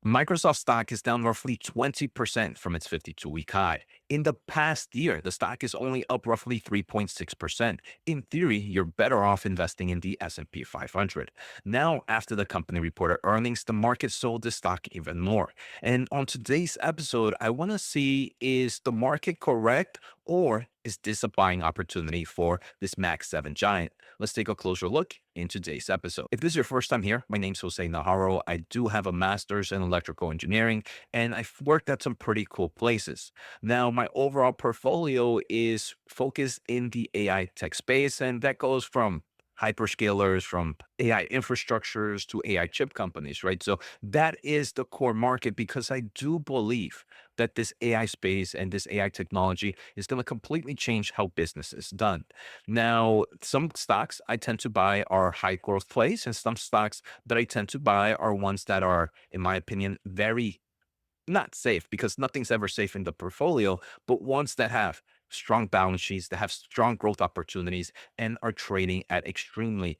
Microsoft stock is down roughly 20% from its 52-week high. In the past year, the stock is only up roughly 3.6%. In theory, you're better off investing in the S&P 500. Now, after the company reported earnings, the market sold the stock even more. And on today's episode, I want to see, is the market correct, or is this a buying opportunity for this Max 7 giant? Let's take a closer look in today's episode. If this is your first time here, my name's Jose Najarro. I do have a master's in electrical engineering, and I've worked at some pretty cool places. Now, my overall portfolio is focused in the AI tech space, and that goes from hyperscalers, from AI infrastructures to AI chip companies, right? So that is the core market because I do believe that this AI space and this AI technology is going to completely change how business is done. Now, some stocks I tend to buy are high growth plays, and some stocks that I tend to buy are ones that are, in my opinion, very not safe because nothing's ever safe in the portfolio, but ones that have strong balance sheets, that have strong growth opportunities, and are trading at extremely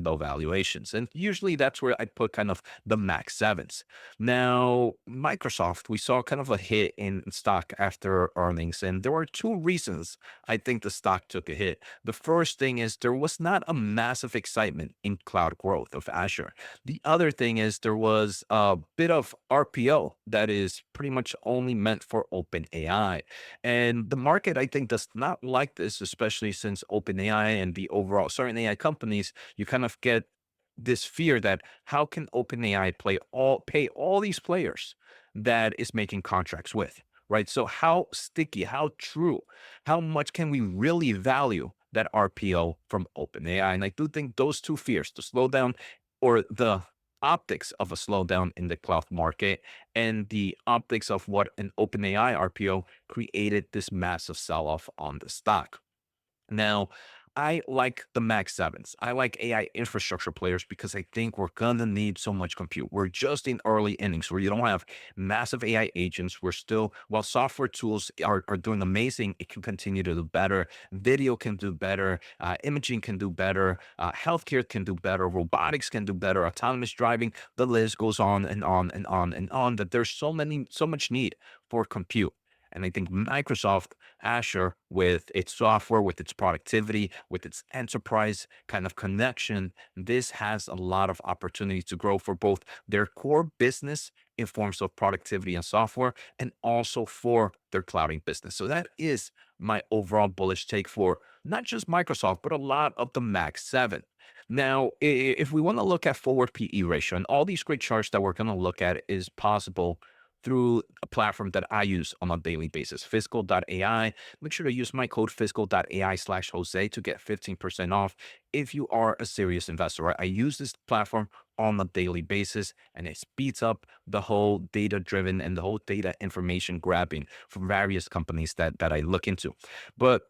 low valuations. And usually that's where I put kind of the max sevens. Now, Microsoft, we saw kind of a hit in stock after earnings, and there were two reasons I think the stock took a hit. The first thing is there was not a massive excitement in cloud growth of Azure. The other thing is there was a bit of RPO that is pretty much only meant for OpenAI. And the market, I think, does not like this, especially since OpenAI and the overall certain AI companies, you kind of get this fear that how can OpenAI pay all these players that is making contracts with, right? So how sticky, how true, how much can we really value that RPO from OpenAI? And I do think those two fears, the slowdown or the optics of a slowdown in the cloud market and the optics of what an OpenAI RPO created this massive sell-off on the stock. Now, I like the Max 7s. I like AI infrastructure players because I think we're going to need so much compute. We're just in early innings where you don't have massive AI agents. We're still, while software tools are doing amazing, it can continue to do better. Video can do better. Imaging can do better. Healthcare can do better. Robotics can do better. Autonomous driving. The list goes on and on and on and on. That there's so much need for compute. And I think Microsoft Azure, with its software, with its productivity, with its enterprise kind of connection, this has a lot of opportunity to grow for both their core business in forms of productivity and software, and also for their clouding business. So that is my overall bullish take for not just Microsoft, but a lot of the Max 7. Now, if we want to look at forward PE ratio and all these great charts that we're going to look at is possible through a platform that I use on a daily basis, fiscal.ai. Make sure to use my code fiscal.ai/Jose to get 15% off if you are a serious investor. Right? I use this platform on a daily basis and it speeds up the whole data driven and the whole data information grabbing from various companies that I look into. But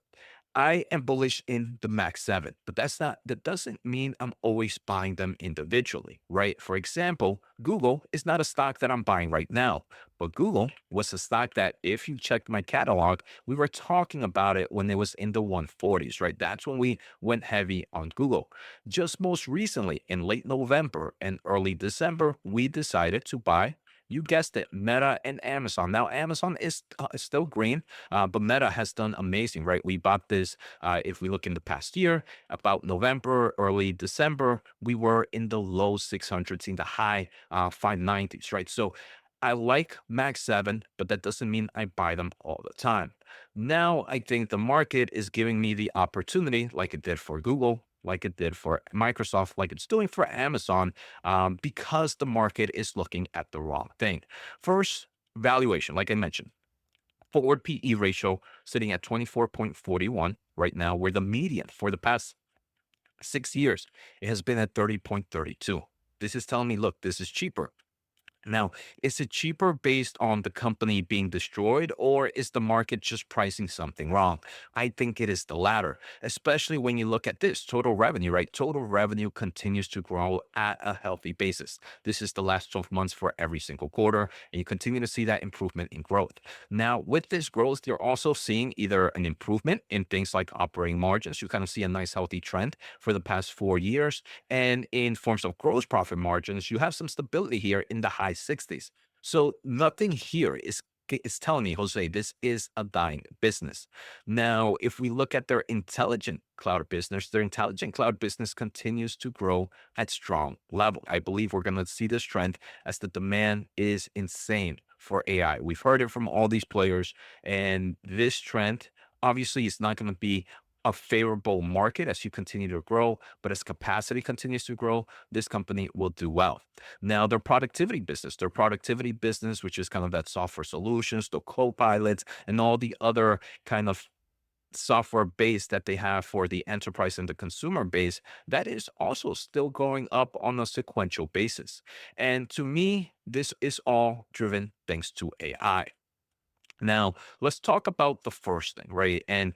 I am bullish in the Max 7, but that doesn't mean I'm always buying them individually, right? For example, Google is not a stock that I'm buying right now, but Google was a stock that if you checked my catalog, we were talking about it when it was in the 140s, right? That's when we went heavy on Google. Just most recently in late November and early December, we decided to buy, you guessed it, Meta and Amazon. Now, Amazon is still green, but Meta has done amazing, right? We bought this, if we look in the past year, about November, early December, we were in the low 600s, in the high 590s, right? So I like Max 7, but that doesn't mean I buy them all the time. Now, I think the market is giving me the opportunity, like it did for Google, like it did for Microsoft, like it's doing for Amazon, because the market is looking at the wrong thing. First, valuation, like I mentioned, forward PE ratio sitting at 24.41 right now, where the median for the past 6 years, it has been at 30.32. This is telling me, look, this is cheaper. Now, is it cheaper based on the company being destroyed, or is the market just pricing something wrong? I think it is the latter, especially when you look at this total revenue, right? Total revenue continues to grow at a healthy basis. This is the last 12 months for every single quarter, and you continue to see that improvement in growth. Now, with this growth, you're also seeing either an improvement in things like operating margins. You kind of see a nice healthy trend for the past 4 years. And in forms of gross profit margins, you have some stability here in the high high 60s. So nothing here is telling me, Jose, this is a dying business. Now, if we look at their intelligent cloud business, their intelligent cloud business continues to grow at strong level. I believe we're going to see this trend as the demand is insane for AI. We've heard it from all these players, and this trend obviously is not going to be a favorable market as you continue to grow, but as capacity continues to grow, this company will do well. Now, their productivity business, which is kind of that software solutions, the co-pilots, and all the other kind of software base that they have for the enterprise and the consumer base, that is also still going up on a sequential basis. And to me, this is all driven thanks to AI. Now, let's talk about the first thing, right? And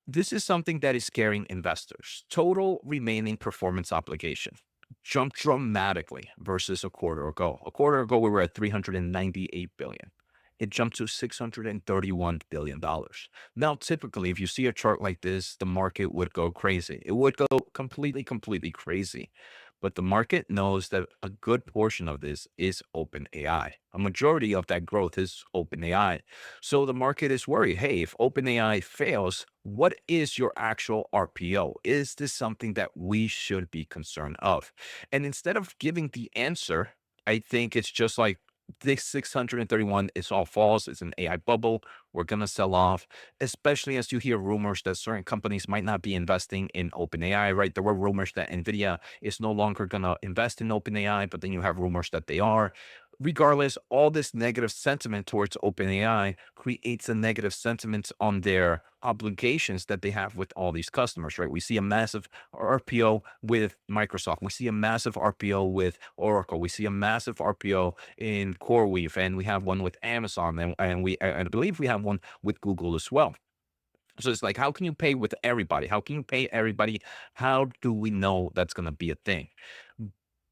this is something that is scaring investors. Total remaining performance obligation jumped dramatically versus a quarter ago. A quarter ago, we were at 398 billion. It jumped to $631 billion. Now, typically, if you see a chart like this, the market would go crazy. It would go completely crazy. But the market knows that a good portion of this is open AI. A majority of that growth is open AI. So the market is worried. Hey, if OpenAI fails, what is your actual RPO? Is this something that we should be concerned of? And instead of giving the answer, I think it's just like this 631 is all false. It's an AI bubble. We're going to sell off, especially as you hear rumors that certain companies might not be investing in OpenAI, right? There were rumors that NVIDIA is no longer going to invest in OpenAI, but then you have rumors that they are. Regardless, all this negative sentiment towards OpenAI creates a negative sentiment on their obligations that they have with all these customers, right? We see a massive RPO with Microsoft. We see a massive RPO with Oracle. We see a massive RPO in CoreWeave, and we have one with Amazon, and I believe we have one with Google as well. So it's like, how can you pay with everybody? How can you pay everybody? How do we know that's going to be a thing?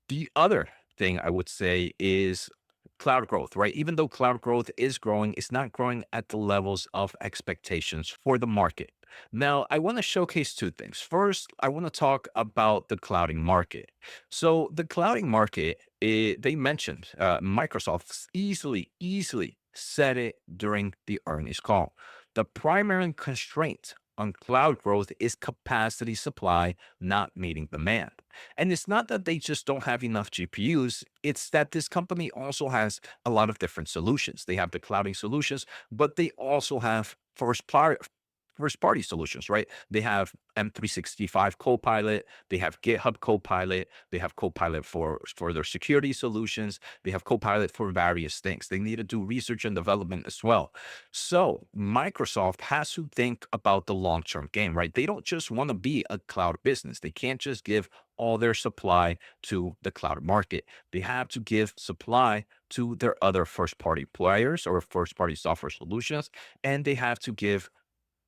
The other thing I would say is cloud growth, right? Even though cloud growth is growing, it's not growing at the levels of expectations for the market. Now, I want to showcase two things. First, I want to talk about the clouding market. So, the clouding market, they mentioned Microsoft easily said it during the earnings call. The primary constraint on cloud growth is capacity supply not meeting demand. And it's not that they just don't have enough GPUs, it's that this company also has a lot of different solutions. They have the clouding solutions, but they also have first party solutions, right? They have M365 Copilot, they have GitHub Copilot, they have Copilot for their security solutions, they have Copilot for various things. They need to do research and development as well. So Microsoft has to think about the long-term game, right? They don't just want to be a cloud business. They can't just give all their supply to the cloud market. They have to give supply to their other first-party players or first-party software solutions, and they have to give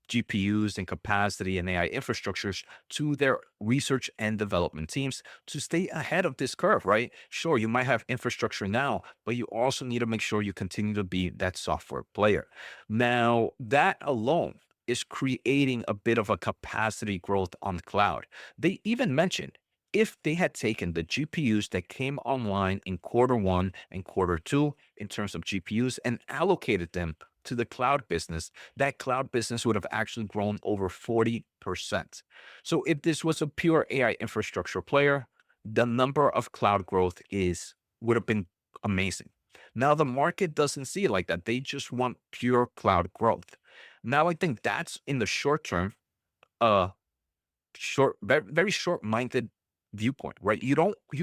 GPUs and capacity and AI infrastructures to their research and development teams to stay ahead of this curve, right? Sure, you might have infrastructure now, but you also need to make sure you continue to be that software player. Now, that alone is creating a bit of a capacity growth on the cloud. They even mentioned if they had taken the GPUs that came online in quarter 1 and quarter 2 in terms of GPUs and allocated them to the cloud business, that cloud business would have actually grown over 40%. So if this was a pure AI infrastructure player, the number of cloud growth is would have been amazing. Now the market doesn't see it like that. They just want pure cloud growth. Now I think that's in the short term, uh very short-minded viewpoint, right? You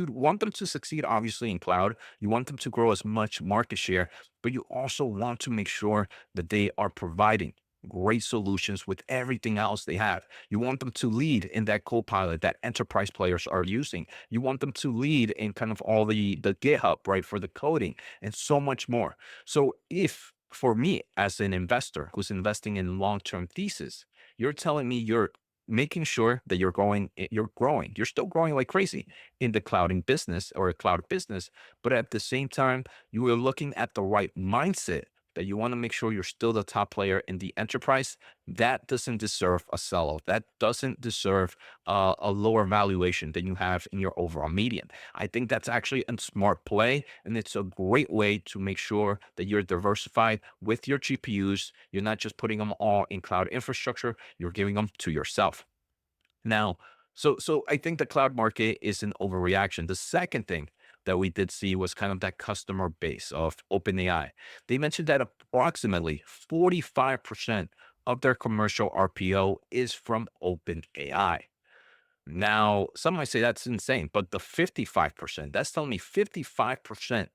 want them to succeed obviously in cloud. You want them to grow as much market share, but you also want to make sure that they are providing great solutions with everything else they have. You want them to lead in that Copilot that enterprise players are using. You want them to lead in kind of all the GitHub, right, for the coding and so much more. So if for me as an investor who's investing in long-term thesis, you're telling me you're making sure that you're growing. You're still growing like crazy in the clouding business or a cloud business, but at the same time, you are looking at the right mindset that you want to make sure you're still the top player in the enterprise, that doesn't deserve a sell-off. That doesn't deserve a lower valuation than you have in your overall median. I think that's actually a smart play, and it's a great way to make sure that you're diversified with your GPUs. You're not just putting them all in cloud infrastructure, you're giving them to yourself. Now, so I think the cloud market is an overreaction. The second thing that we did see was kind of that customer base of OpenAI. They mentioned that approximately 45% of their commercial RPO is from OpenAI. Now, some might say that's insane, but the 55%, that's telling me 55%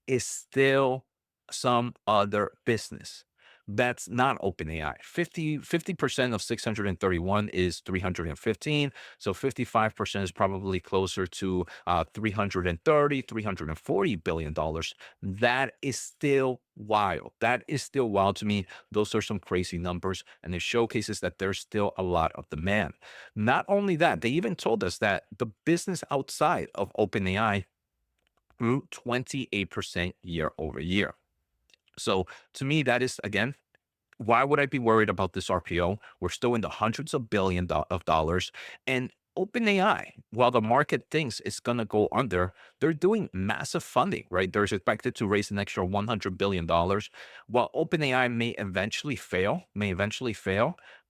is still some other business. That's not OpenAI. 50% of 631 is 315. So 55% is probably closer to 330, $340 billion. That is still wild. That is still wild to me. Those are some crazy numbers. And it showcases that there's still a lot of demand. Not only that, they even told us that the business outside of OpenAI grew 28% year over year. So to me, that is again, why would I be worried about this RPO? We're still in the hundreds of of dollars. And OpenAI, while the market thinks it's going to go under, they're doing massive funding, right? They're expected to raise an extra $100 billion. While OpenAI may eventually fail,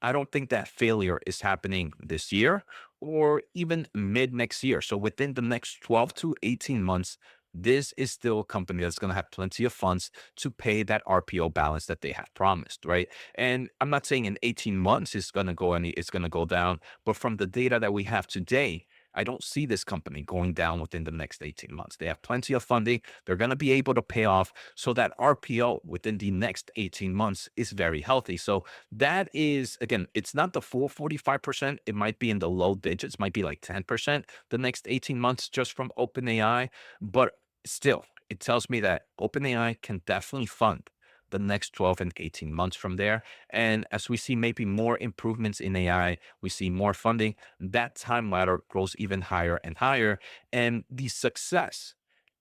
I don't think that failure is happening this year or even mid next year. So within the next 12 to 18 months, this is still a company that's going to have plenty of funds to pay that RPO balance that they have promised, right? And I'm not saying in 18 months it's going to go down, but from the data that we have today, I don't see this company going down within the next 18 months. They have plenty of funding. They're going to be able to pay off. So that RPO within the next 18 months is very healthy. So that is, again, it's not the full 45%. It might be in the low digits, might be like 10% the next 18 months just from OpenAI. But still, it tells me that OpenAI can definitely fund the next 12 and 18 months from there. And as we see maybe more improvements in AI, we see more funding, that time ladder grows even higher and higher. And the success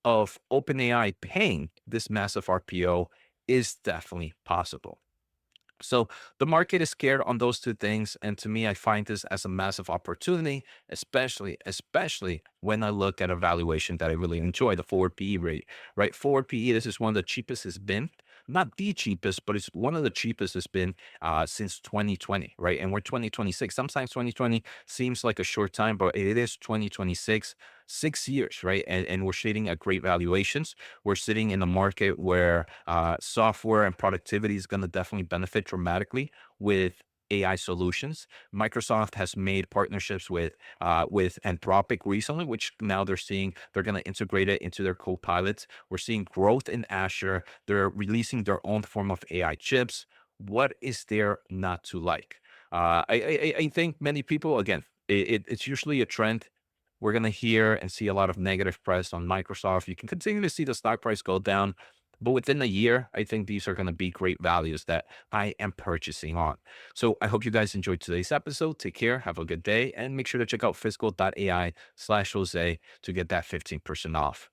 of OpenAI paying this massive RPO is definitely possible. So the market is scared on those two things. And to me, I find this as a massive opportunity, especially when I look at a valuation that I really enjoy, the forward PE rate, right? Forward PE, this is one of the cheapest it's been. Not the cheapest, but it's one of the cheapest it's been since 2020, right? And we're 2026. Sometimes 2020 seems like a short time, but it is 2026, 6 years, right? And we're sitting at great valuations. We're sitting in a market where software and productivity is going to definitely benefit dramatically with AI solutions. Microsoft has made partnerships with Anthropic recently, which now they're going to integrate it into their co-pilots. We're seeing growth in Azure. They're releasing their own form of AI chips. What is there not to like? I think many people, again, it's usually a trend. We're going to hear and see a lot of negative press on Microsoft. You can continue to see the stock price go down, but within a year, I think these are going to be great values that I am purchasing on. So I hope you guys enjoyed today's episode. Take care, have a good day, and make sure to check out fiscal.ai/Jose to get that 15% off.